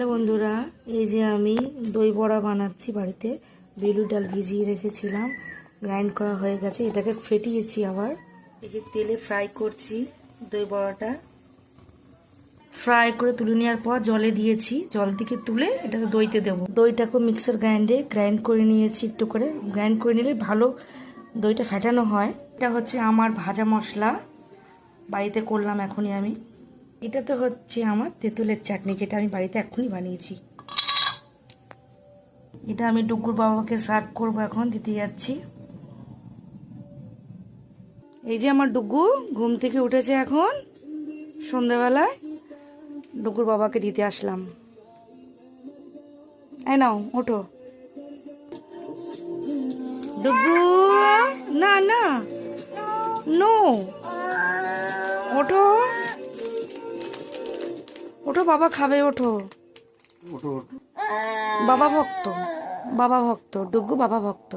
Hello বন্ধুরা, এই যে আমি দই বড়া বানাচ্ছি বাড়িতে। বিউলির ডাল ভিজিয়ে রেখেছিলাম, গ্রাইন্ড করা হয়ে গেছে। এটাকে ফেটিয়েছি, আবার এই যে তেলে ফ্রাই করছি। দই বড়াটা ফ্রাই করে তুলে নেওয়ার পর জলে দিয়েছি, জল থেকে তুলে এটাকে দইতে দেবো। দইটাকে মিক্সার গ্রাইন্ডে গ্রাইন্ড করে নিয়েছি, একটু করে গ্রাইন্ড করে নিলে ভালো দইটা ফেটানো হয়। এটা হচ্ছে আমার ভাজা মশলা, বাড়িতে করলাম এখনই আমি। এটা তো হচ্ছে আমার তেঁতুলের চাটনি, যেটা আমি বাড়িতে এখনই বানিয়েছি। এটা আমি ডুগুর বাবাকে সার্ভ করবো, এখন দিতে যাচ্ছি। এই যে আমার ডুগু ঘুম থেকে উঠেছে এখন সন্ধ্যাবেলায়, ডুগুর বাবাকে দিতে আসলাম। এই নাও, ওঠো ডুগু। না না, নো, ওঠো ওঠো, বাবা খাবে, ওঠো। বাবা ভক্ত, বাবা ভক্ত, ডুগু বাবা ভক্ত।